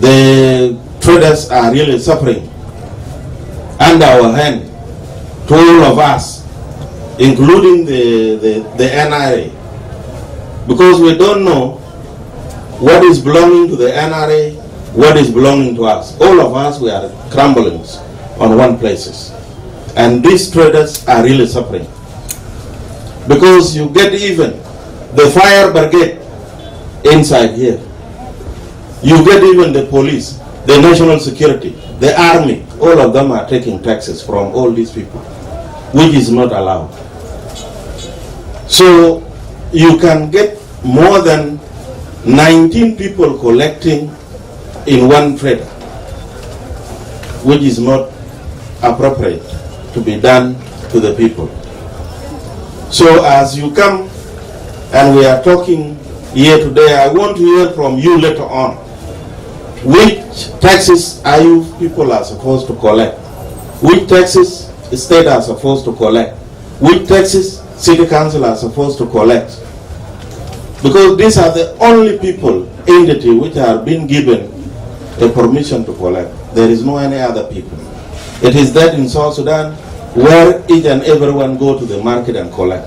The traders are really suffering under our hand, to all of us, including the NRA, because we don't know what is belonging to the NRA, what is belonging to us. All of us, we are crumbling on one places. And these traders are really suffering. Because you get even the fire brigade inside here. You get even the police, the national security, the army. All of them are taking taxes from all these people, which is not allowed. So you can get more than 19 people collecting in one trader, which is not appropriate to be done to the people. So as you come and we are talking here today, I want to hear from you later on. Which taxes are you people are supposed to collect? Which taxes the state are supposed to collect? Which taxes city council are supposed to collect? Because these are the only people, entity, which are being given the permission to collect. There is no any other people. It is that in South Sudan where each and everyone go to the market and collect.